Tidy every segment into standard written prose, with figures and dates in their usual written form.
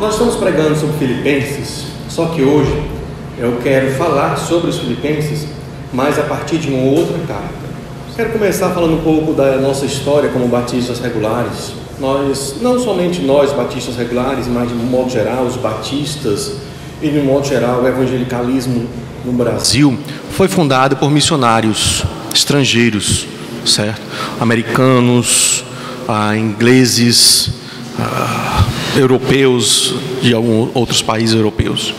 Nós estamos pregando sobre Filipenses, só que hoje eu quero falar sobre os Filipenses, mas a partir de uma outra carta. Quero começar falando um pouco da nossa história como batistas regulares. Nós, não somente nós batistas regulares, mas de um modo geral, os batistas e de um modo geral o evangelicalismo no Brasil foi fundado por missionários estrangeiros, certo? Americanos, ingleses, europeus, de alguns outros países europeus.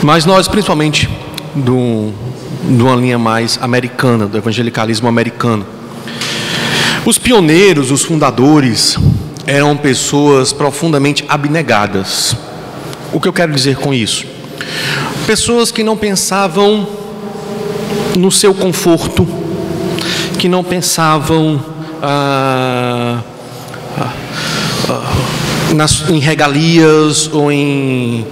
Mas nós, principalmente, de uma linha mais americana, do evangelicalismo americano. Os pioneiros, os fundadores, eram pessoas profundamente abnegadas. O que eu quero dizer com isso? Pessoas que não pensavam no seu conforto, que não pensavam em regalias ou em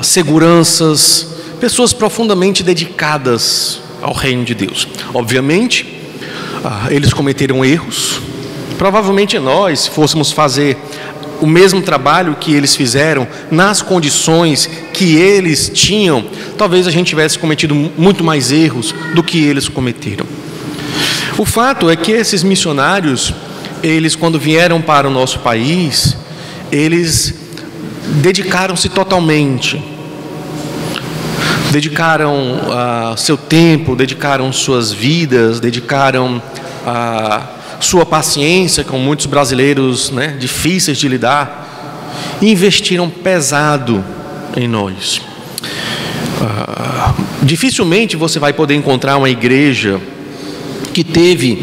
seguranças, pessoas profundamente dedicadas ao reino de Deus. Obviamente, eles cometeram erros. Provavelmente nós, se fôssemos fazer o mesmo trabalho que eles fizeram, nas condições que eles tinham, talvez a gente tivesse cometido muito mais erros do que eles cometeram. O fato é que esses missionários, eles quando vieram para o nosso país, eles dedicaram-se totalmente, dedicaram seu tempo, dedicaram suas vidas, dedicaram sua paciência, com muitos brasileiros, né, difíceis de lidar, e investiram pesado em nós. Dificilmente você vai poder encontrar uma igreja que tem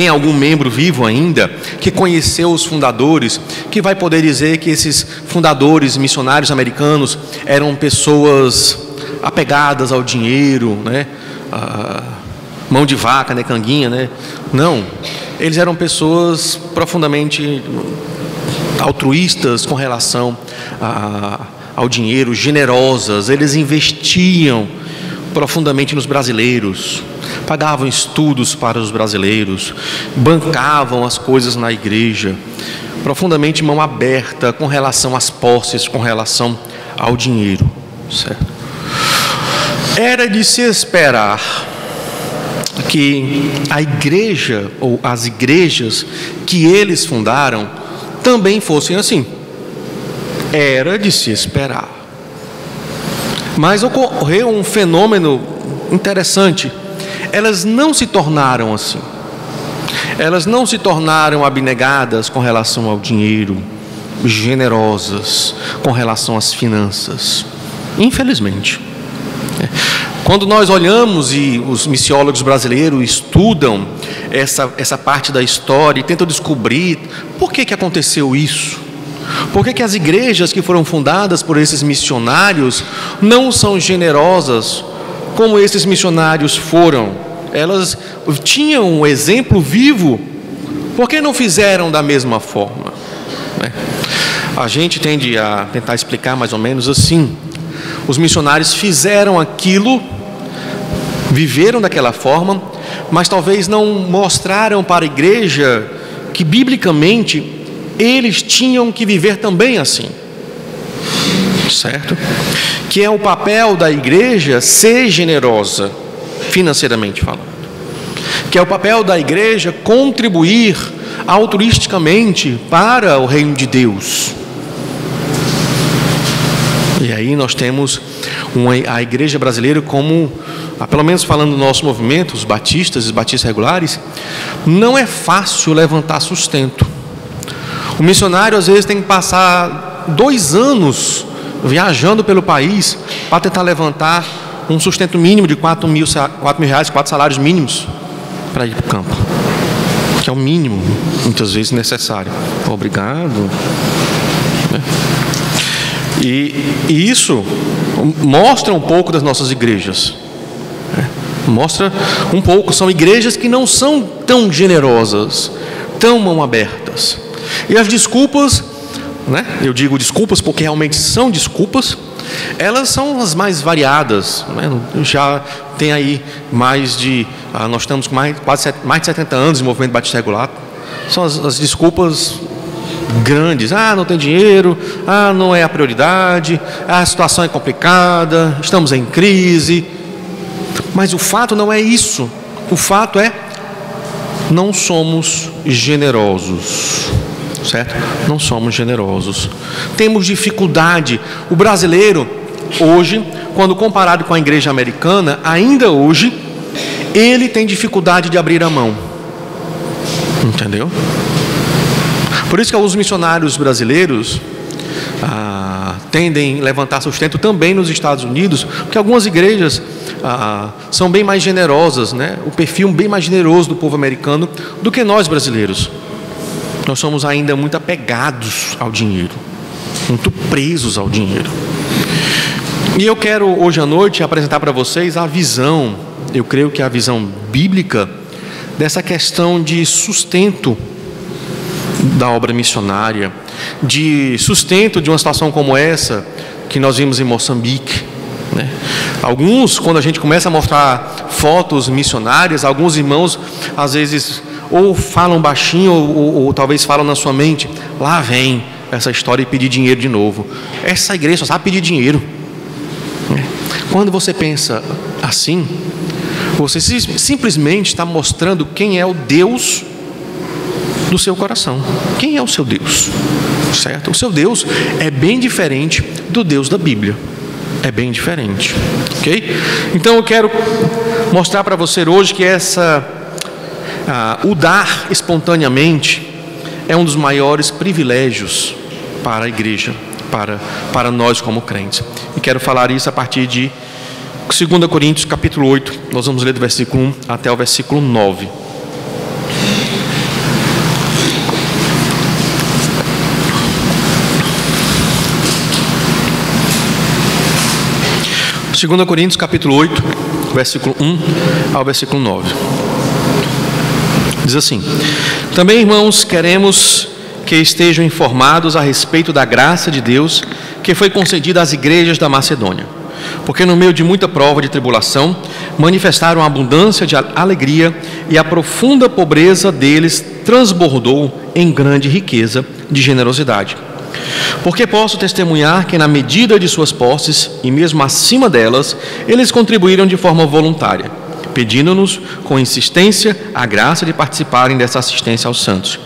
algum membro vivo ainda, que conheceu os fundadores, que vai poder dizer que esses fundadores missionários americanos eram pessoas apegadas ao dinheiro, né? Mão de vaca, né? Canguinha, né? Não, eles eram pessoas profundamente altruístas com relação ao dinheiro, generosas. Eles investiam profundamente nos brasileiros, pagavam estudos para os brasileiros, bancavam as coisas na igreja, profundamente mão aberta com relação às posses, com relação ao dinheiro, certo? Era de se esperar que a igreja ou as igrejas que eles fundaram também fossem assim. Era de se esperar. Mas ocorreu um fenômeno interessante. Elas não se tornaram assim. Elas não se tornaram abnegadas com relação ao dinheiro, generosas com relação às finanças. Infelizmente. Quando nós olhamos e os missiólogos brasileiros estudam essa parte da história e tentam descobrir por que aconteceu isso, por que as igrejas que foram fundadas por esses missionários não são generosas como esses missionários foram. Elas tinham um exemplo vivo, por que não fizeram da mesma forma? A gente tende a tentar explicar mais ou menos assim. Os missionários fizeram aquilo, viveram daquela forma, mas talvez não mostraram para a igreja que, biblicamente, eles tinham que viver também assim, certo? Que é o papel da igreja ser generosa, financeiramente falando. Que é o papel da igreja contribuir altruisticamente para o reino de Deus. E aí nós temos a igreja brasileira como, pelo menos falando do nosso movimento, os batistas regulares, não é fácil levantar sustento. O missionário às vezes tem que passar 2 anos viajando pelo país para tentar levantar um sustento mínimo de 4 mil reais, 4 salários mínimos para ir para o campo, que é o mínimo muitas vezes necessário. Obrigado. E isso mostra um pouco das nossas igrejas. Mostra um pouco, são igrejas que não são tão generosas, tão mão abertas. E as desculpas, né? Eu digo desculpas porque realmente são desculpas, elas são as mais variadas, né? Já tem aí nós estamos com mais de 70 anos de movimento batista regular. São as desculpas grandes. Não tem dinheiro, não é a prioridade, a situação é complicada, estamos em crise. Mas o fato não é isso. O fato é, não somos generosos, certo? Não somos generosos. Temos dificuldade. O brasileiro, hoje, quando comparado com a igreja americana, ainda hoje, ele tem dificuldade de abrir a mão. Entendeu? Por isso que alguns missionários brasileiros tendem a levantar sustento também nos Estados Unidos, porque algumas igrejas são bem mais generosas, né? O perfil bem mais generoso do povo americano do que nós brasileiros. Nós somos ainda muito apegados ao dinheiro, muito presos ao dinheiro. E eu quero hoje à noite apresentar para vocês a visão, eu creio que é a visão bíblica, dessa questão de sustento da obra missionária, de sustento de uma situação como essa que nós vimos em Moçambique, né? Alguns, quando a gente começa a mostrar fotos missionárias, alguns irmãos às vezes ou falam baixinho ou talvez falam na sua mente: lá vem essa história de pedir dinheiro de novo, essa igreja só sabe pedir dinheiro. Quando você pensa assim, você simplesmente está mostrando quem é o Deus do seu coração. Quem é o seu Deus? Certo? O seu Deus é bem diferente do Deus da Bíblia. É bem diferente. Ok? Então eu quero mostrar para você hoje que o dar espontaneamente é um dos maiores privilégios para a igreja, para nós como crentes. E quero falar isso a partir de 2 Coríntios capítulo 8. Nós vamos ler do versículo 1 até o versículo 9. Segunda Coríntios capítulo 8, versículo 1 ao versículo 9. Diz assim: também, irmãos, queremos que estejam informados a respeito da graça de Deus que foi concedida às igrejas da Macedônia, porque no meio de muita prova de tribulação manifestaram a abundância de alegria, e a profunda pobreza deles transbordou em grande riqueza de generosidade. Porque posso testemunhar que na medida de suas posses, e mesmo acima delas, eles contribuíram de forma voluntária, pedindo-nos com insistência a graça de participarem dessa assistência aos santos.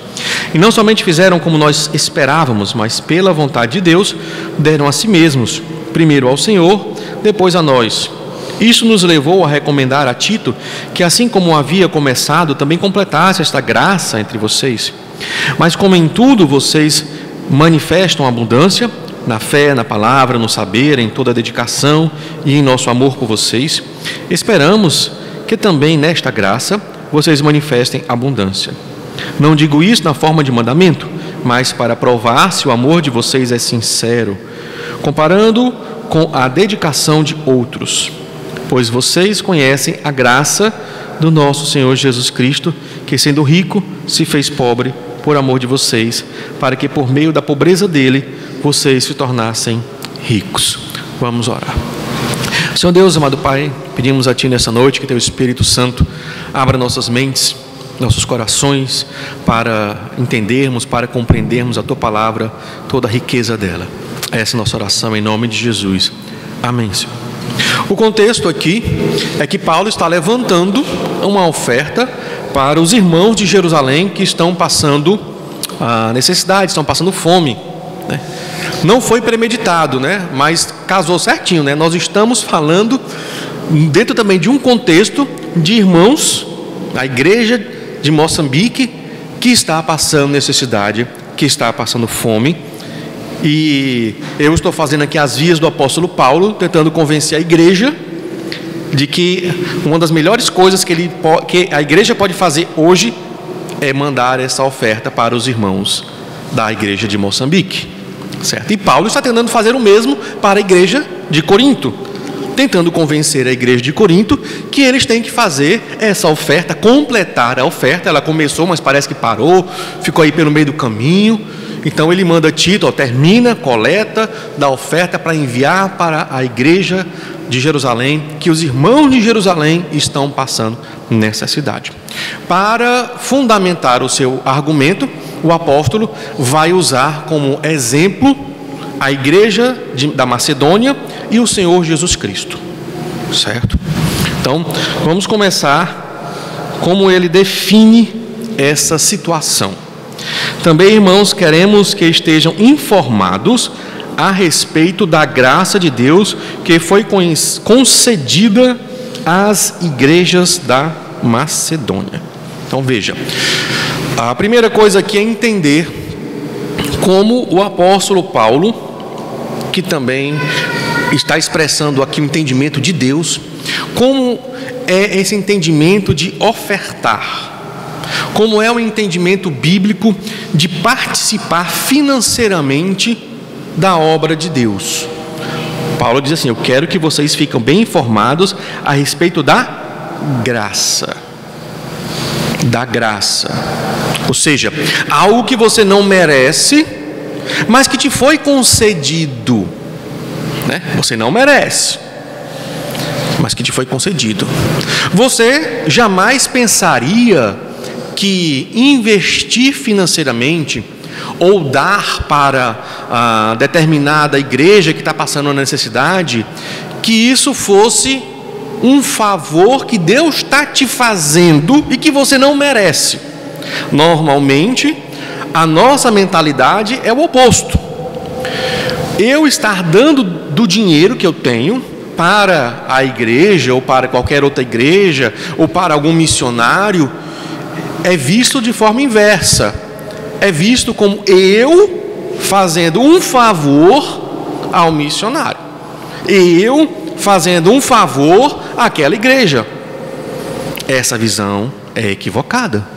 E não somente fizeram como nós esperávamos, mas pela vontade de Deus, deram a si mesmos, primeiro ao Senhor, depois a nós. Isso nos levou a recomendar a Tito que, assim como havia começado, também completasse esta graça entre vocês. Mas como em tudo vocês manifestam abundância, na fé, na palavra, no saber, em toda a dedicação e em nosso amor por vocês, esperamos que também nesta graça vocês manifestem abundância. Não digo isso na forma de mandamento, mas para provar se o amor de vocês é sincero, comparando com a dedicação de outros. Pois vocês conhecem a graça do nosso Senhor Jesus Cristo, que sendo rico, se fez pobre por amor de vocês, para que por meio da pobreza dele, vocês se tornassem ricos. Vamos orar. Senhor Deus, amado Pai, pedimos a Ti nessa noite que Teu Espírito Santo abra nossas mentes, nossos corações, para entendermos, para compreendermos a Tua palavra, toda a riqueza dela. Essa é a nossa oração em nome de Jesus. Amém, Senhor. O contexto aqui é que Paulo está levantando uma oferta para os irmãos de Jerusalém que estão passando necessidade, estão passando fome, né? Não foi premeditado, né? Mas casou certinho, né? Nós estamos falando dentro também de um contexto de irmãos da igreja de Moçambique que está passando necessidade, que está passando fome. E eu estou fazendo aqui as vias do apóstolo Paulo, tentando convencer a igreja de que uma das melhores coisas que a igreja pode fazer hoje é mandar essa oferta para os irmãos da igreja de Moçambique, certo? E Paulo está tentando fazer o mesmo para a igreja de Corinto, tentando convencer a igreja de Corinto que eles têm que fazer essa oferta, completar a oferta. Ela começou, mas parece que parou, ficou aí pelo meio do caminho. Então ele manda Tito, termina a coleta da oferta para enviar para a igreja de Jerusalém, que os irmãos de Jerusalém estão passando necessidade. Para fundamentar o seu argumento, o apóstolo vai usar como exemplo a igreja da Macedônia e o Senhor Jesus Cristo, certo? Então, vamos começar como ele define essa situação. Também, irmãos, queremos que estejam informados a respeito da graça de Deus que foi concedida às igrejas da Macedônia. Então, veja, a primeira coisa aqui é entender como o apóstolo Paulo, que também está expressando aqui o entendimento de Deus, como é esse entendimento de ofertar, como é o entendimento bíblico de participar financeiramente da obra de Deus. Paulo diz assim: eu quero que vocês fiquem bem informados a respeito da graça. Da graça. Ou seja, algo que você não merece, mas que te foi concedido, né? Você não merece, mas que te foi concedido. Você jamais pensaria que investir financeiramente ou dar para determinada igreja que está passando uma necessidade, que isso fosse um favor que Deus está te fazendo e que você não merece. Normalmente, a nossa mentalidade é o oposto. Eu estar dando do dinheiro que eu tenho para a igreja, ou para qualquer outra igreja, ou para algum missionário, é visto de forma inversa. É visto como eu fazendo um favor ao missionário, eu fazendo um favor àquela igreja. Essa visão é equivocada.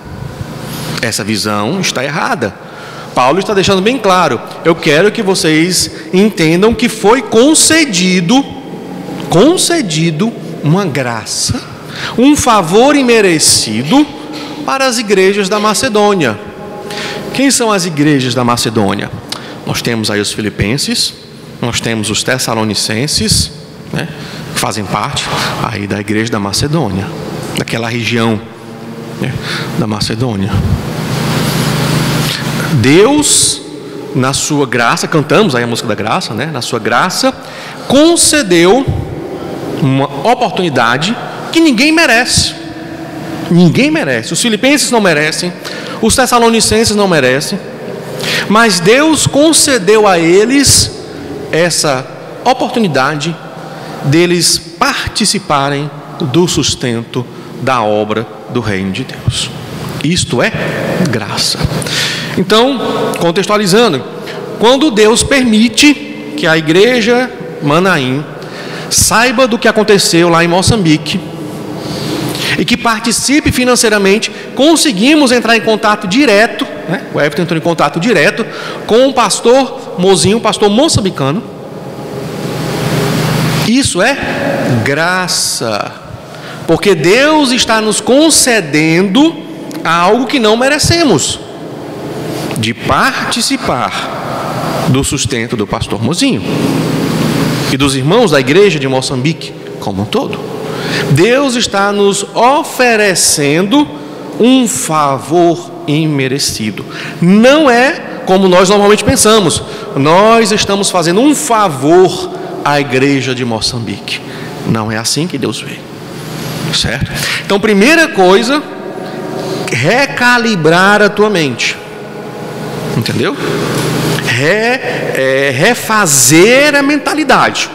Essa visão está errada. Paulo está deixando bem claro: eu quero que vocês entendam que foi concedido uma graça, um favor imerecido para as igrejas da Macedônia. Quem são as igrejas da Macedônia? Nós temos aí os filipenses, nós temos os tessalonicenses, né, que fazem parte aí da igreja da Macedônia, daquela região, né, da Macedônia. Deus, na sua graça, cantamos aí a música da graça, né? Na sua graça, concedeu uma oportunidade que ninguém merece. Ninguém merece. Os filipenses não merecem, os tessalonicenses não merecem, mas Deus concedeu a eles essa oportunidade deles participarem do sustento da obra do reino de Deus. Isto é graça. Então, contextualizando, quando Deus permite que a igreja Manaim saiba do que aconteceu lá em Moçambique e que participe financeiramente, conseguimos entrar em contato direto, né? O Everton entrou em contato direto com o pastor Mozinho, pastor moçambicano. Isso é graça, porque Deus está nos concedendo algo que não merecemos, de participar do sustento do pastor Mozinho e dos irmãos da igreja de Moçambique como um todo. Deus está nos oferecendo um favor imerecido. Não é como nós normalmente pensamos: nós estamos fazendo um favor à igreja de Moçambique. Não é assim que Deus vê, certo? Então, primeira coisa, recalibrar a tua mente. Entendeu? Refazer a mentalidade.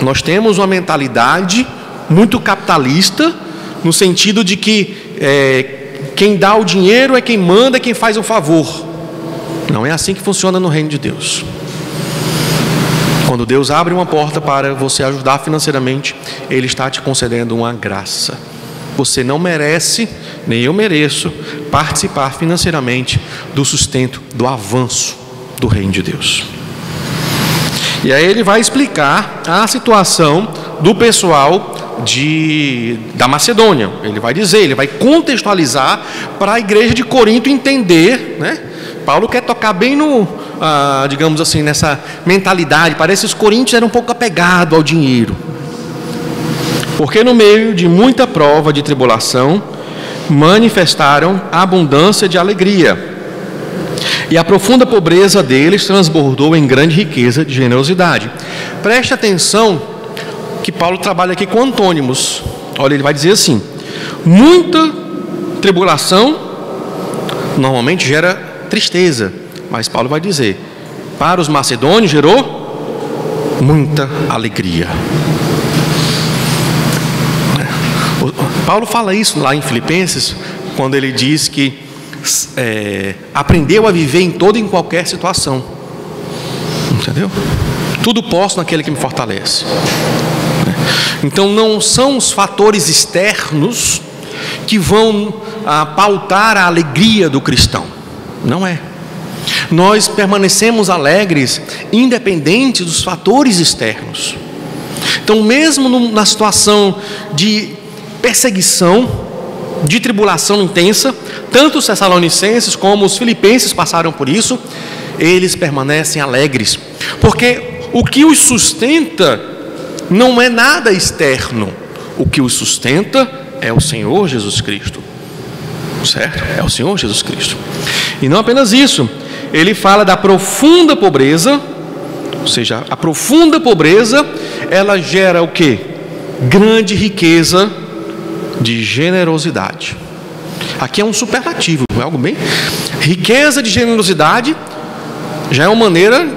Nós temos uma mentalidade muito capitalista, no sentido de que quem dá o dinheiro é quem manda, é quem faz o favor. Não é assim que funciona no reino de Deus. Quando Deus abre uma porta para você ajudar financeiramente, Ele está te concedendo uma graça. Você não merece, nem eu mereço, participar financeiramente do sustento, do avanço do reino de Deus. E aí ele vai explicar a situação do pessoal da Macedônia. Ele vai dizer, ele vai contextualizar para a igreja de Corinto entender, né? Paulo quer tocar bem digamos assim, nessa mentalidade. Parece que os coríntios eram um pouco apegados ao dinheiro. Porque no meio de muita prova de tribulação, manifestaram abundância de alegria, E a profunda pobreza deles transbordou em grande riqueza de generosidade. Preste atenção que Paulo trabalha aqui com antônimos. Olha, ele vai dizer assim: muita tribulação normalmente gera tristeza, mas Paulo vai dizer, para os macedônios gerou muita alegria. Paulo fala isso lá em Filipenses, quando ele diz que aprendeu a viver em toda e em qualquer situação. Entendeu? Tudo posso naquele que me fortalece. Então não são os fatores externos que vão pautar a alegria do cristão. Não é. Nós permanecemos alegres independente dos fatores externos. Então mesmo na situação de perseguição, de tribulação intensa, tanto os tessalonicenses como os filipenses passaram por isso, eles permanecem alegres, porque o que os sustenta não é nada externo, o que os sustenta é o Senhor Jesus Cristo, certo? É o Senhor Jesus Cristo. E não apenas isso, ele fala da profunda pobreza, ou seja, a profunda pobreza, ela gera o quê? Grande riqueza de generosidade. Aqui é um superlativo, é algo bem... Riqueza de generosidade já é uma maneira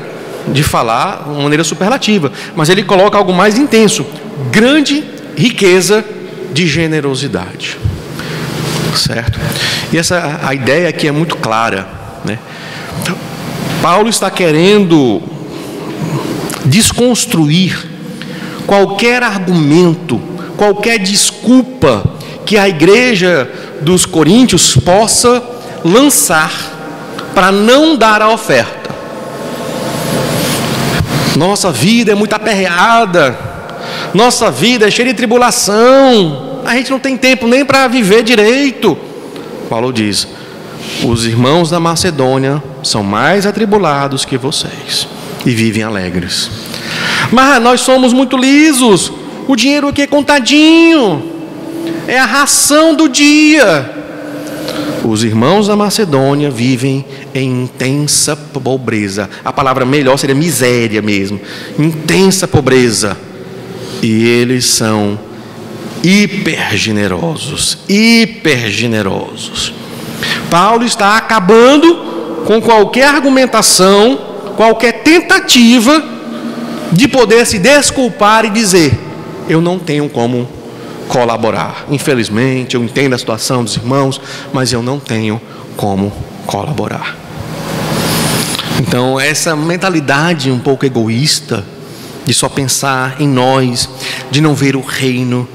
de falar, uma maneira superlativa, mas ele coloca algo mais intenso: grande riqueza de generosidade, certo? E a ideia aqui é muito clara, né? Paulo está querendo desconstruir qualquer argumento, qualquer desculpa que a igreja dos Coríntios possa lançar para não dar a oferta. Nossa vida é muito aperreada, nossa vida é cheia de tribulação, a gente não tem tempo nem para viver direito. Paulo diz: os irmãos da Macedônia são mais atribulados que vocês e vivem alegres. Mas nós somos muito lisos, o dinheiro aqui é contadinho, é a ração do dia. Os irmãos da Macedônia vivem em intensa pobreza. A palavra melhor seria miséria mesmo. Intensa pobreza. E eles são hiper generosos. Hiper generosos. Paulo está acabando com qualquer argumentação, qualquer tentativa de poder se desculpar e dizer: eu não tenho como colaborar. Infelizmente, eu entendo a situação dos irmãos, mas eu não tenho como colaborar. Então, essa mentalidade um pouco egoísta, de só pensar em nós, de não ver o reino,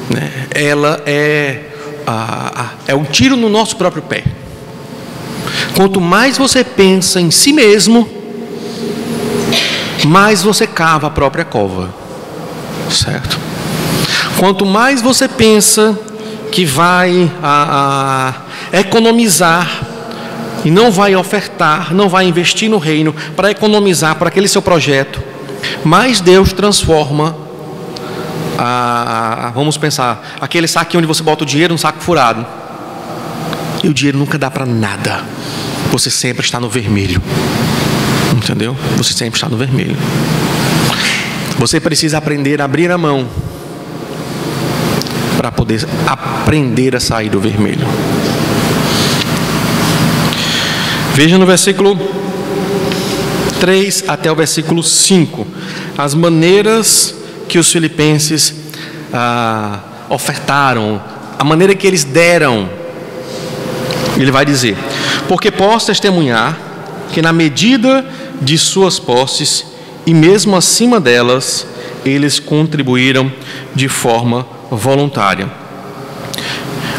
né, ela é um tiro no nosso próprio pé. Quanto mais você pensa em si mesmo, mais você cava a própria cova, certo? Quanto mais você pensa que vai economizar e não vai ofertar, não vai investir no reino para economizar para aquele seu projeto, mais Deus transforma, vamos pensar, aquele saquinho onde você bota o dinheiro num saco furado. E o dinheiro nunca dá para nada. Você sempre está no vermelho. Entendeu? Você sempre está no vermelho. Você precisa aprender a abrir a mão para poder aprender a sair do vermelho. Veja no versículo 3 até o versículo 5 as maneiras que os filipenses ofertaram, a maneira que eles deram. Ele vai dizer: porque posso testemunhar que na medida de suas posses e mesmo acima delas, eles contribuíram de forma voluntária.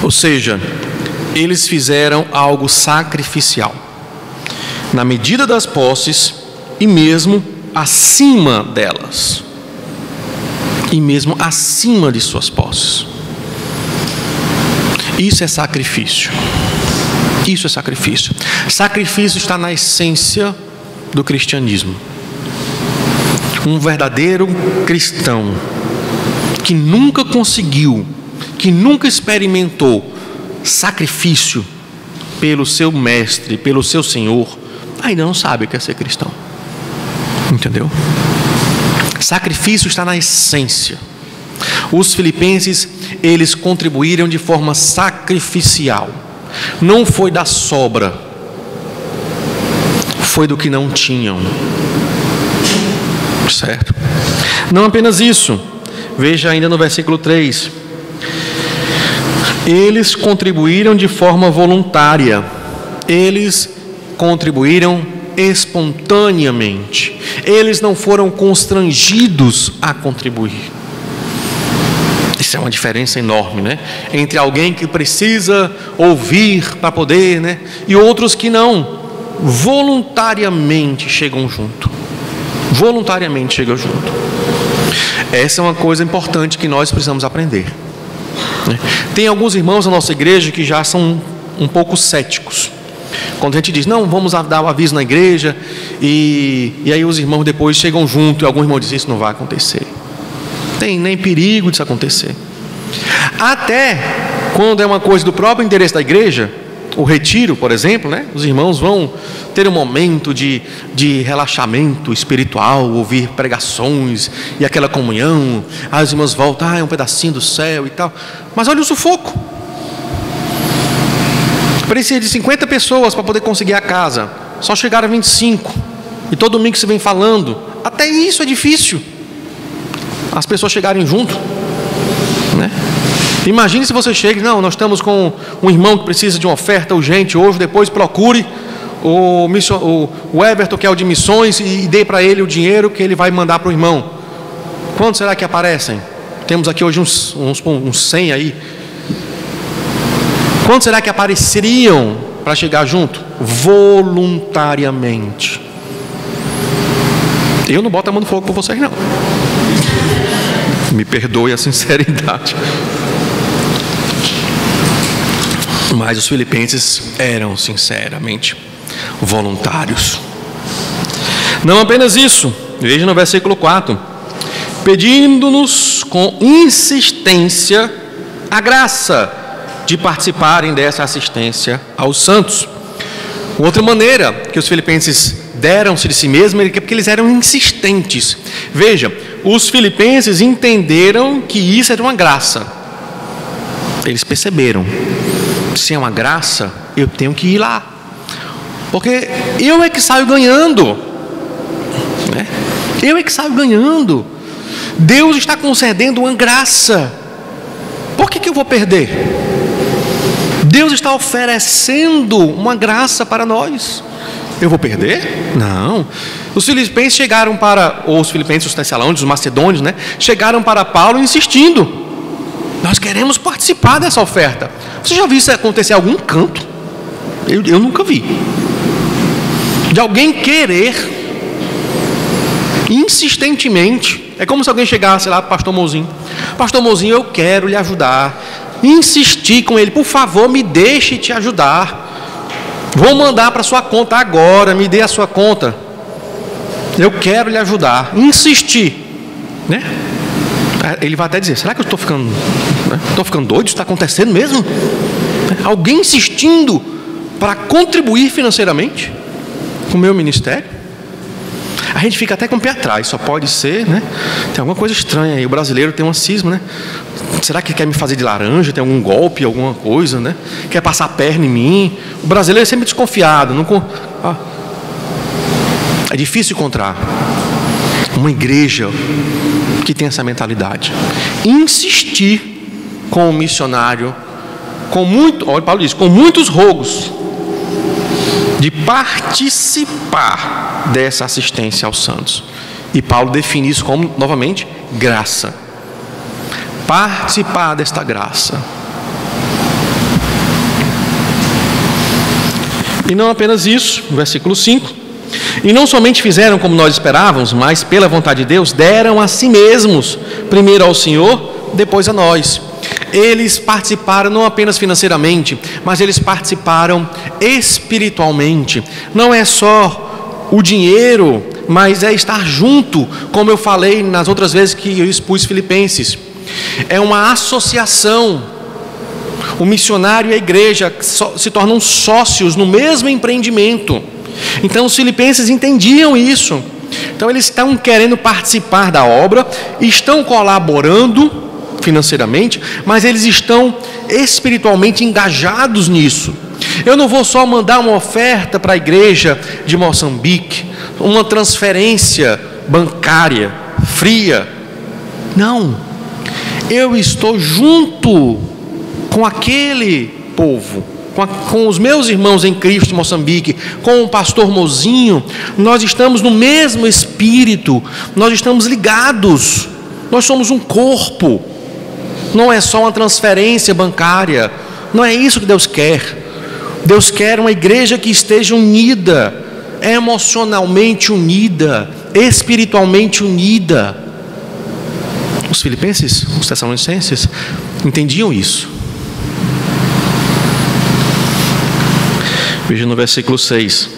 Ou seja, eles fizeram algo sacrificial, na medida das posses e mesmo acima delas, e mesmo acima de suas posses. Isso é sacrifício. Isso é sacrifício. Sacrifício está na essência do cristianismo. Um verdadeiro cristão que nunca conseguiu, que nunca experimentou sacrifício pelo seu mestre, pelo seu Senhor, ainda não sabe o que é ser cristão. Entendeu? Sacrifício está na essência. Os filipenses, eles contribuíram de forma sacrificial. Não foi da sobra, foi do que não tinham. Certo? Não apenas isso. Veja ainda no versículo 3. Eles contribuíram de forma voluntária. Eles contribuíram espontaneamente. Eles não foram constrangidos a contribuir. Isso é uma diferença enorme, né? Entre alguém que precisa ouvir para poder, né? E outros que não, voluntariamente chegam junto. Voluntariamente chegam junto. Essa é uma coisa importante que nós precisamos aprender. Tem alguns irmãos na nossa igreja que já são um pouco céticos. Quando a gente diz, não, vamos dar o aviso na igreja, e aí os irmãos depois chegam junto, e alguns irmãos dizem, isso não vai acontecer. Tem nem perigo disso acontecer. Até quando é uma coisa do próprio interesse da igreja, o retiro, por exemplo, né? Os irmãos vão ter um momento de relaxamento espiritual, ouvir pregações e aquela comunhão. Aí os irmãos voltam, é um pedacinho do céu e tal. Mas olha o sufoco. Precisa de 50 pessoas para poder conseguir a casa. Só chegaram a 25. E todo domingo você vem falando. Até isso é difícil. As pessoas chegarem junto, né? Imagine se você chega, não, nós estamos com um irmão que precisa de uma oferta urgente hoje, depois procure o Everton, que é o de missões, e dê para ele o dinheiro que ele vai mandar para o irmão. Quantos será que aparecem? Temos aqui hoje uns 100 aí. Quantos será que apareceriam para chegar junto? Voluntariamente. Eu não boto a mão no fogo por vocês, não. Me perdoe a sinceridade. Mas os filipenses eram sinceramente voluntários. Não apenas isso, veja no versículo 4: pedindo-nos com insistência a graça de participarem dessa assistência aos santos. Outra maneira que os filipenses deram-se de si mesmos é porque eles eram insistentes. Veja, os filipenses entenderam que isso era uma graça. Eles perceberam, se é uma graça, eu tenho que ir lá, porque eu é que saio ganhando, né? Eu é que saio ganhando. Deus está concedendo uma graça. Por que eu vou perder? Deus está oferecendo uma graça para nós. Eu vou perder? Não. Os filipenses chegaram os filipenses, os tessalônicos, os macedônios, né? Chegaram para Paulo insistindo: nós queremos participar dessa oferta. Você já viu isso acontecer em algum canto? Eu nunca vi. De alguém querer insistentemente. É como se alguém chegasse lá para o pastor Mozinho: pastor Mozinho, eu quero lhe ajudar. Insistir com ele: por favor, me deixe te ajudar. Vou mandar para sua conta agora, me dê a sua conta. Eu quero lhe ajudar. Insistir, né? Ele vai até dizer: será que eu estou ficando doido? Isso está acontecendo mesmo? Alguém insistindo para contribuir financeiramente com o meu ministério? A gente fica até com o pé atrás. Só pode ser, né? Tem alguma coisa estranha aí. O brasileiro tem uma cisma, né? Será que quer me fazer de laranja? Tem algum golpe, alguma coisa, né? Quer passar a perna em mim? O brasileiro é sempre desconfiado. É difícil encontrar uma igreja que tem essa mentalidade. Insistir com o missionário, olha, Paulo diz, com muitos rogos, de participar dessa assistência aos santos. E Paulo define isso como, novamente, graça. Participar desta graça. E não apenas isso, versículo 5: e não somente fizeram como nós esperávamos, mas pela vontade de Deus deram a si mesmos, primeiro ao Senhor, depois a nós. Eles participaram não apenas financeiramente, mas eles participaram espiritualmente. Não é só o dinheiro, mas é estar junto, como eu falei nas outras vezes que eu expus Filipenses. É uma associação. O missionário e a igreja se tornam sócios no mesmo empreendimento. Então os filipenses entendiam isso. Então eles estão querendo participar da obra, estão colaborando financeiramente, mas eles estão espiritualmente engajados nisso. Eu não vou só mandar uma oferta para a igreja de Moçambique, uma transferência bancária fria. Não, eu estou junto com aquele povo, com os meus irmãos em Cristo de Moçambique, com o pastor Mozinho. Nós estamos no mesmo espírito, nós estamos ligados, nós somos um corpo. Não é só uma transferência bancária, não é isso que Deus quer. Deus quer uma igreja que esteja unida, emocionalmente unida, espiritualmente unida. Os filipenses, os tessalonicenses, entendiam isso. Veja no versículo 6.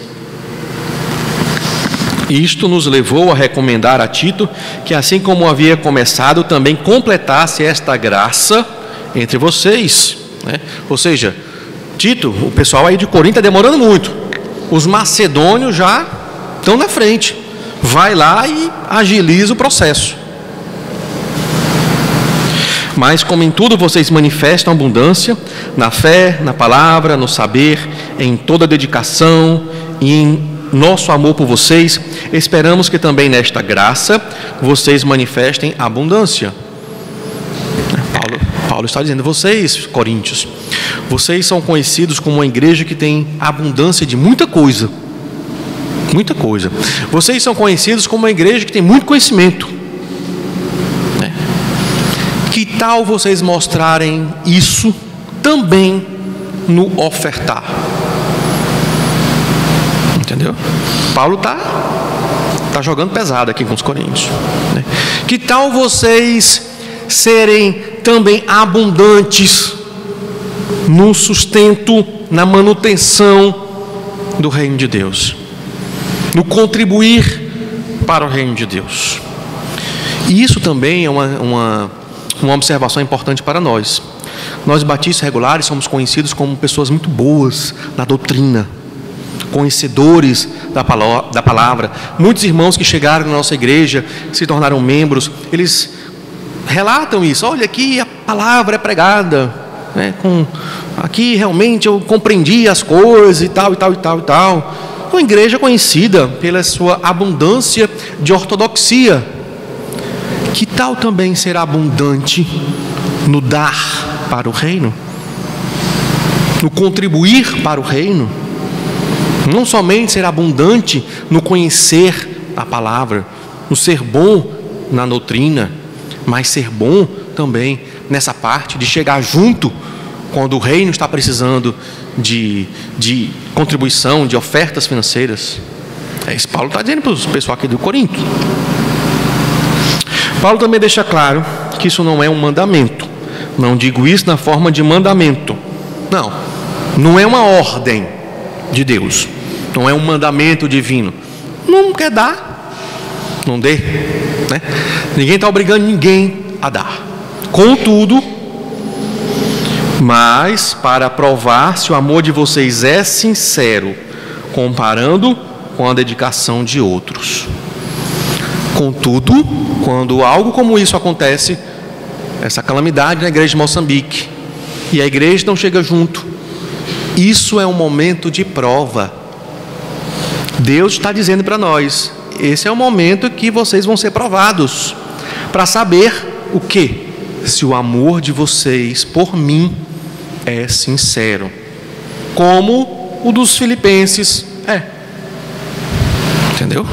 Isto nos levou a recomendar a Tito que, assim como havia começado, também completasse esta graça entre vocês, né? Ou seja, Tito, o pessoal aí de Corinto está demorando muito. Os macedônios já estão na frente. Vai lá e agiliza o processo. Mas como em tudo vocês manifestam abundância, na fé, na palavra, no saber, em toda paulo e em nosso amor por vocês, esperamos que também nesta graça vocês manifestem abundância. Paulo está dizendo: vocês, coríntios, vocês são conhecidos como uma igreja que tem abundância de muita coisa. Muita coisa. Vocês são conhecidos como uma igreja que tem muito conhecimento. Que tal vocês mostrarem isso também no ofertar? Entendeu? Paulo está jogando pesado aqui com os coríntios, né? Que tal vocês serem também abundantes no sustento, na manutenção do reino de Deus, no contribuir para o reino de Deus? E isso também é uma observação importante para nós. Nós batistas regulares somos conhecidos como pessoas muito boas na doutrina, conhecedores da palavra. Muitos irmãos que chegaram na nossa igreja, se tornaram membros, eles relatam isso: olha, aqui a palavra é pregada, né? Aqui realmente eu compreendi as coisas e tal, e tal, e tal, e tal. Uma igreja conhecida pela sua abundância de ortodoxia. Que tal também ser abundante no dar para o reino, no contribuir para o reino? Não somente ser abundante no conhecer a palavra, no ser bom na doutrina, mas ser bom também nessa parte de chegar junto quando o reino está precisando de contribuição, de ofertas financeiras. É isso que Paulo está dizendo para o pessoal aqui do Corinto. Paulo também deixa claro que isso não é um mandamento. Não digo isso na forma de mandamento. Não é uma ordem de Deus. Não é um mandamento divino. Não quer dar, não dê, né? Ninguém está obrigando ninguém a dar. Contudo, mas para provar se o amor de vocês é sincero, comparando com a dedicação de outros. Contudo, quando algo como isso acontece, essa calamidade na igreja de Moçambique, e a igreja não chega junto, isso é um momento de prova. Deus está dizendo para nós: esse é o momento que vocês vão ser provados, para saber o quê? Se o amor de vocês por mim é sincero, como o dos filipenses é. Entendeu?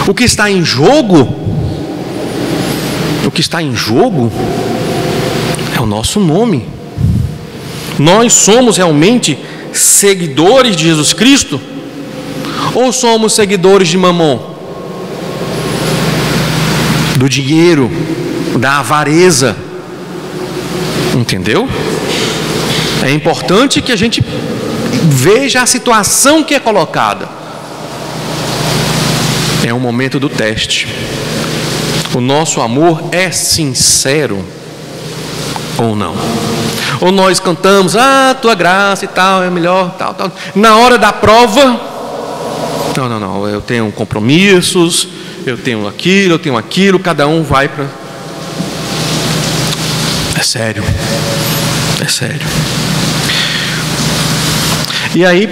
O que está em jogo é o nosso nome. Nós somos realmente seguidores de Jesus Cristo? Ou somos seguidores de Mamon? Do dinheiro, da avareza? Entendeu? É importante que a gente veja a situação que é colocada. É um momento do teste. O nosso amor é sincero ou não? Ou nós cantamos: tua graça e tal é melhor, tal. Na hora da prova, Não, eu tenho compromissos, eu tenho aquilo, cada um vai para... É sério. E aí,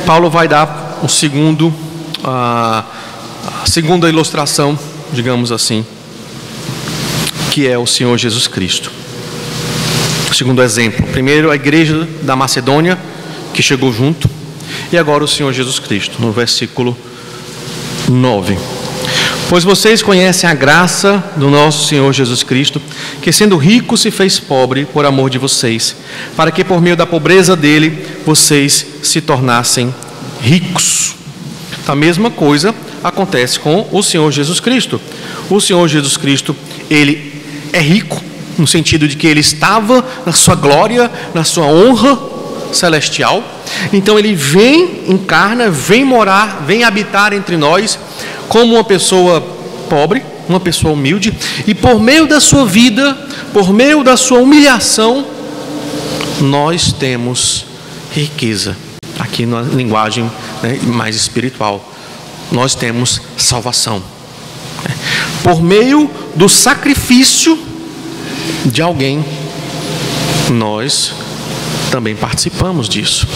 Paulo vai dar a segunda ilustração, digamos assim, que é o Senhor Jesus Cristo. O segundo exemplo. Primeiro, a igreja da Macedônia, que chegou junto, e agora o Senhor Jesus Cristo, no versículo 9. Pois vocês conhecem a graça do nosso Senhor Jesus Cristo, que sendo rico se fez pobre por amor de vocês, para que por meio da pobreza dele, vocês se tornassem ricos. A mesma coisa acontece com o Senhor Jesus Cristo. O Senhor Jesus Cristo, ele é rico, no sentido de que ele estava na sua glória, na sua honra celestial. Então ele encarna, vem morar, vem habitar entre nós como uma pessoa pobre, uma pessoa humilde, e por meio da sua vida, por meio da sua humilhação, nós temos riqueza. Aqui na linguagem, né, mais espiritual, nós temos salvação. Por meio do sacrifício de alguém, nós também participamos disso.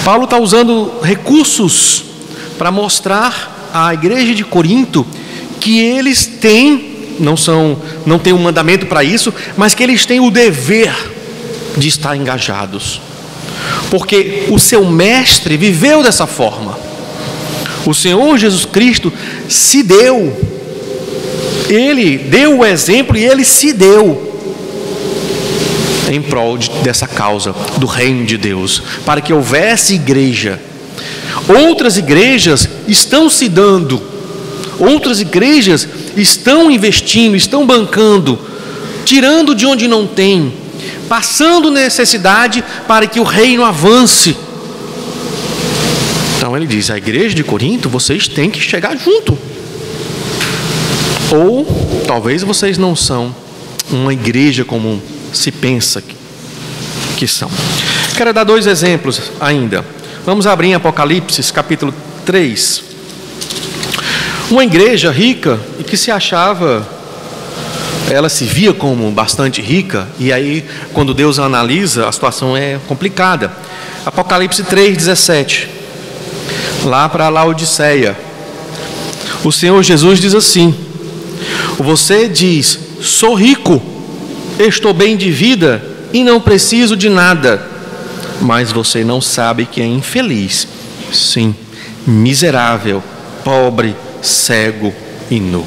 Paulo está usando recursos para mostrar à igreja de Corinto que eles têm, não têm um mandamento para isso, mas que eles têm o dever de estar engajados, porque o seu mestre viveu dessa forma. O Senhor Jesus Cristo se deu, ele deu o exemplo e ele se deu em prol dessa causa do reino de Deus, para que houvesse igreja. Outras igrejas estão se dando, outras igrejas estão investindo, estão bancando, tirando de onde não tem, passando necessidade para que o reino avance. Então ele diz: a igreja de Corinto, vocês têm que chegar junto. Ou talvez vocês não são uma igreja como se pensa que são. Quero dar 2 exemplos ainda. Vamos abrir em Apocalipse, capítulo 3. Uma igreja rica e que se achava, ela se via como bastante rica, e aí quando Deus analisa, a situação é complicada. Apocalipse 3:17, lá para Laodiceia, o Senhor Jesus diz assim: você diz, sou rico, estou bem de vida e não preciso de nada, mas você não sabe que é infeliz, sim, miserável, pobre, cego e nu.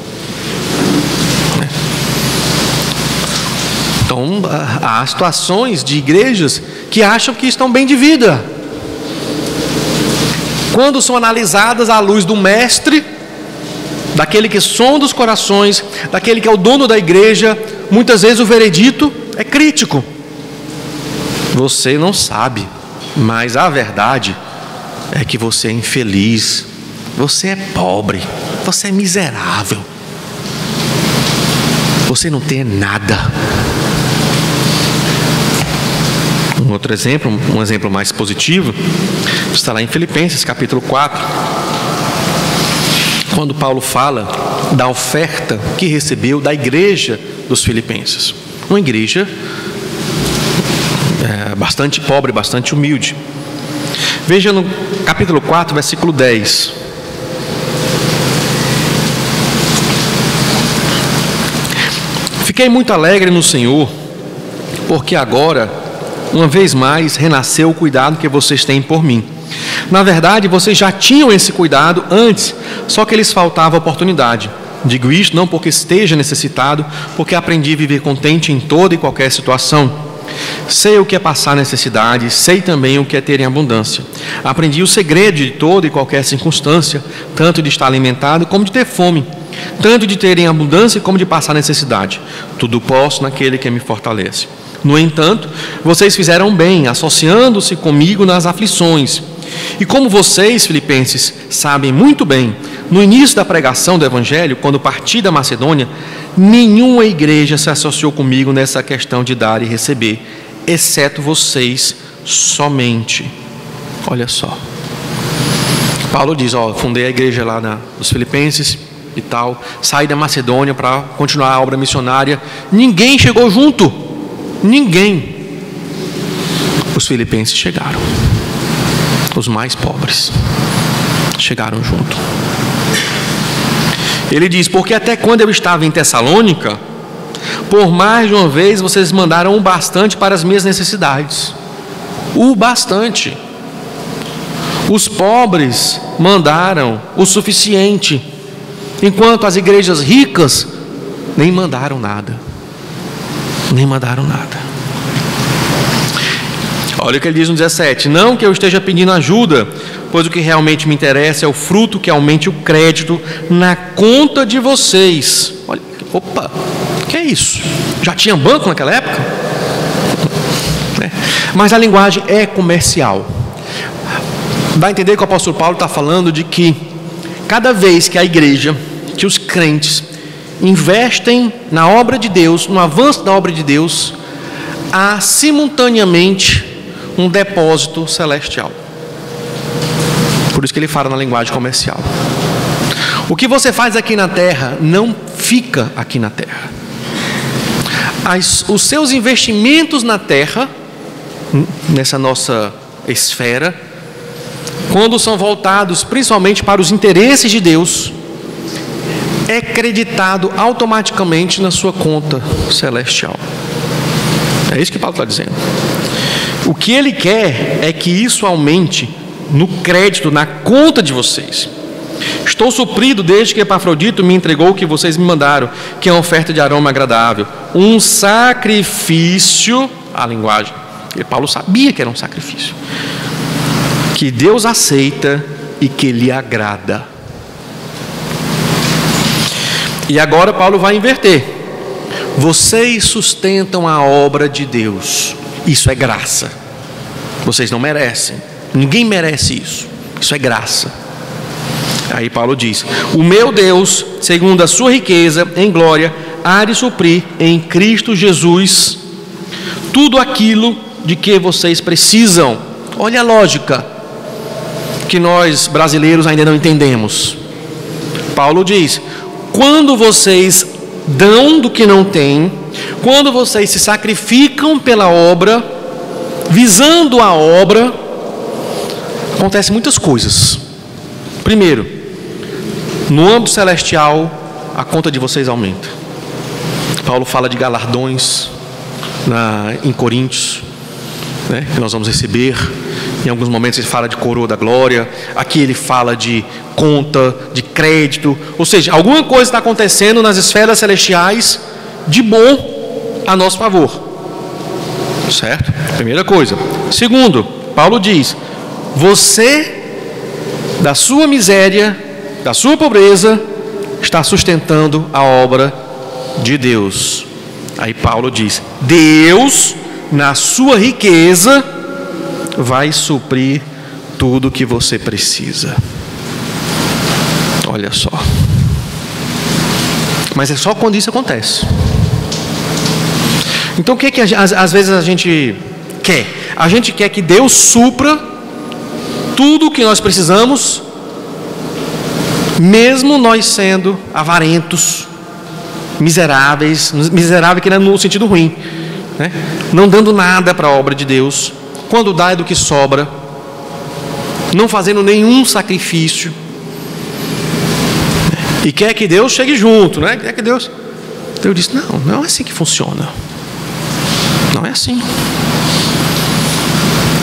Então há situações de igrejas que acham que estão bem de vida, quando são analisadas à luz do mestre, daquele que sonda os corações, daquele que é o dono da igreja, muitas vezes o veredito é crítico. Você não sabe, mas a verdade é que você é infeliz, você é pobre, você é miserável, você não tem nada. Um exemplo mais positivo está lá em Filipenses capítulo 4, quando Paulo fala da oferta que recebeu da igreja dos filipenses, uma igreja bastante pobre, bastante humilde. Veja no capítulo 4, versículo 10. Fiquei muito alegre no Senhor, porque agora, uma vez mais, renasceu o cuidado que vocês têm por mim. Na verdade, vocês já tinham esse cuidado antes, só que lhes faltava oportunidade. Digo isto não porque esteja necessitado, porque aprendi a viver contente em toda e qualquer situação. Sei o que é passar necessidade, sei também o que é ter em abundância. Aprendi o segredo de toda e qualquer circunstância, tanto de estar alimentado como de ter fome, tanto de ter em abundância como de passar necessidade. Tudo posso naquele que me fortalece. No entanto, vocês fizeram bem, associando-se comigo nas aflições. E como vocês, filipenses, sabem muito bem, no início da pregação do Evangelho, quando parti da Macedônia, nenhuma igreja se associou comigo nessa questão de dar e receber, exceto vocês somente. Olha só. Paulo diz, fundei a igreja lá nos Filipenses e tal, saí da Macedônia para continuar a obra missionária. Ninguém chegou junto, ninguém. Os filipenses chegaram, os mais pobres chegaram junto. Ele diz, porque até quando eu estava em Tessalônica, por mais de uma vez vocês mandaram o bastante para as minhas necessidades. O bastante. Os pobres mandaram o suficiente, enquanto as igrejas ricas nem mandaram nada. Nem mandaram nada. Olha o que ele diz no 17: não que eu esteja pedindo ajuda, pois o que realmente me interessa é o fruto que aumente o crédito na conta de vocês. Olha, opa, que é isso? Já tinha banco naquela época? Mas a linguagem é comercial. Dá a entender que o apóstolo Paulo está falando de que cada vez que a igreja, que os crentes investem na obra de Deus, no avanço da obra de Deus, há simultaneamente um depósito celestial. Por isso que ele fala na linguagem comercial. O que você faz aqui na terra não fica aqui na terra. Os seus investimentos na terra, nessa nossa esfera, quando são voltados principalmente para os interesses de Deus, é creditado automaticamente na sua conta celestial. É isso que Paulo está dizendo. O que ele quer é que isso aumente no crédito, na conta de vocês. Estou suprido desde que Epafrodito me entregou o que vocês me mandaram, que é uma oferta de aroma agradável, um sacrifício, a linguagem, e Paulo sabia que era um sacrifício, que Deus aceita e que lhe agrada. E agora Paulo vai inverter. Vocês sustentam a obra de Deus. Isso é graça. Vocês não merecem. Ninguém merece isso. Isso é graça. Aí Paulo diz: o meu Deus, segundo a sua riqueza em glória, há de suprir em Cristo Jesus tudo aquilo de que vocês precisam. Olha a lógica que nós brasileiros ainda não entendemos. Paulo diz: quando vocês dão do que não têm, quando vocês se sacrificam pela obra, visando a obra, acontecem muitas coisas. Primeiro, no âmbito celestial, a conta de vocês aumenta. Paulo fala de galardões em Coríntios, que nós vamos receber. Em alguns momentos ele fala de coroa da glória. Aqui ele fala de conta, de crédito. Ou seja, alguma coisa está acontecendo nas esferas celestiais de bom a nosso favor. Certo? Primeira coisa. Segundo, Paulo diz: você, da sua miséria, da sua pobreza, está sustentando a obra de Deus. Aí Paulo diz: Deus, na sua riqueza, vai suprir tudo que você precisa. Olha só. Mas é só quando isso acontece. Então o que às vezes a gente quer? A gente quer que Deus supra tudo o que nós precisamos, mesmo nós sendo avarentos, miseráveis que não é no sentido ruim, não dando nada para a obra de Deus. Quando dá é do que sobra, não fazendo nenhum sacrifício, e quer que Deus chegue junto, quer que Deus disse: não é assim que funciona, não é assim.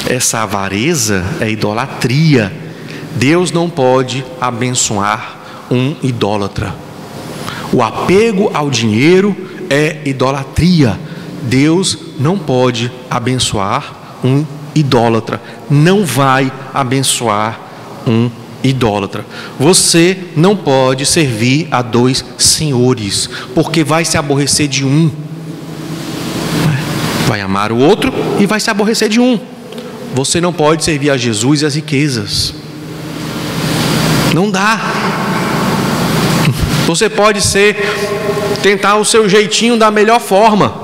Essa avareza é idolatria. Deus não pode abençoar um idólatra. O apego ao dinheiro é idolatria. Deus não pode abençoar um idólatra. Não vai abençoar um idólatra. Você não pode servir a dois senhores, porque vai se aborrecer de um. Vai amar o outro e vai se aborrecer de um. Você não pode servir a Jesus e as riquezas. Não dá. Você pode tentar o seu jeitinho da melhor forma,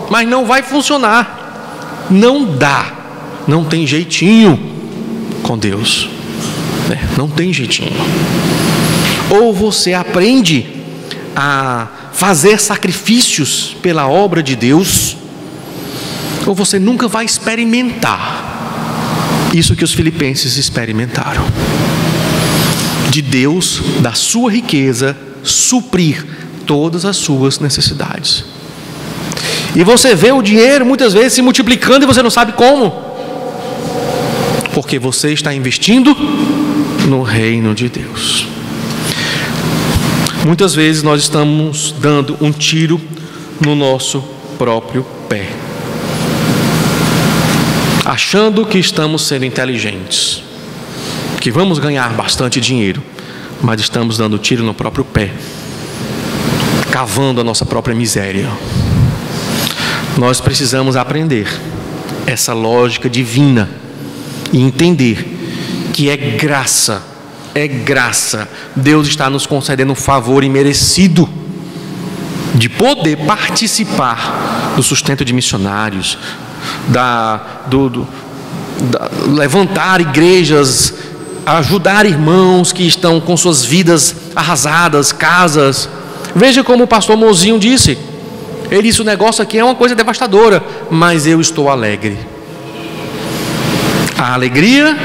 mas não vai funcionar. Não dá. Não tem jeitinho com Deus. Não tem jeitinho. Ou você aprende a fazer sacrifícios pela obra de Deus, ou você nunca vai experimentar isso que os filipenses experimentaram, de Deus, da sua riqueza, suprir todas as suas necessidades. E você vê o dinheiro muitas vezes se multiplicando e você não sabe como, porque você está investindo no reino de Deus. Muitas vezes nós estamos dando um tiro no nosso próprio pé, achando que estamos sendo inteligentes, que vamos ganhar bastante dinheiro, mas estamos dando tiro no próprio pé, cavando a nossa própria miséria. Nós precisamos aprender essa lógica divina e entender que é graça. Deus está nos concedendo um favor imerecido de poder participar do sustento de missionários, levantar igrejas, ajudar irmãos que estão com suas vidas arrasadas, casas. Veja como o pastor Mozinho disse. Ele disse: o negócio aqui é uma coisa devastadora, mas eu estou alegre. A alegria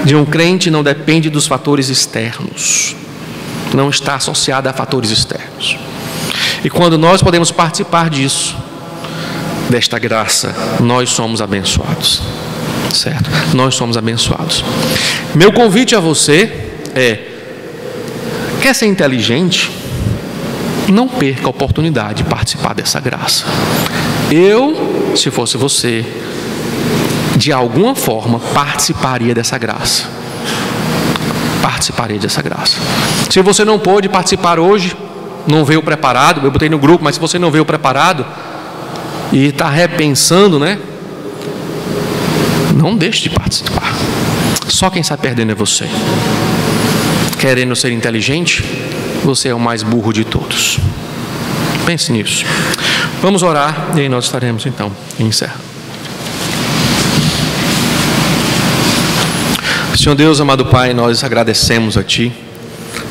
de um crente não depende dos fatores externos, não está associada a fatores externos. E quando nós podemos participar disso, desta graça, nós somos abençoados, certo? Nós somos abençoados. Meu convite a você é: quer ser inteligente? Não perca a oportunidade de participar dessa graça. Eu, se fosse você, de alguma forma participaria dessa graça. Participaria dessa graça. Se você não pôde participar hoje, não veio preparado, eu botei no grupo, mas se você não veio preparado e está repensando, não deixe de participar. Só quem está perdendo é você. Querendo ser inteligente, você é o mais burro de todos. Pense nisso. Vamos orar e aí nós estaremos então encerrando. Senhor Deus, amado Pai, nós agradecemos a Ti,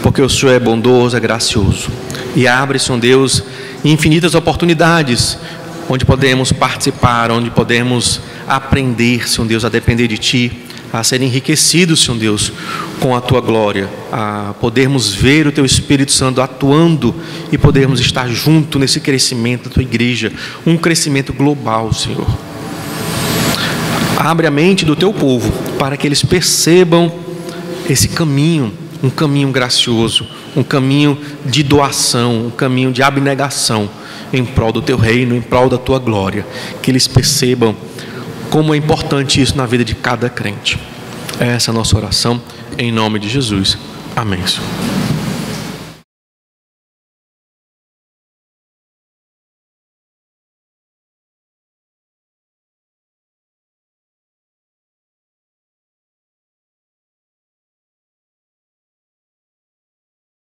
porque o Senhor é bondoso, é gracioso, e abre, Senhor Deus, infinitas oportunidades, onde podemos participar, onde podemos aprender, Senhor Deus, a depender de Ti, a ser enriquecidos, Senhor Deus, com a Tua glória, a podermos ver o Teu Espírito Santo atuando e podermos estar junto nesse crescimento da Tua igreja, um crescimento global, Senhor. Abre a mente do Teu povo para que eles percebam esse caminho, um caminho gracioso, um caminho de doação, um caminho de abnegação em prol do Teu reino, em prol da Tua glória. Que eles percebam como é importante isso na vida de cada crente. Essa é a nossa oração, em nome de Jesus. Amém, Senhor.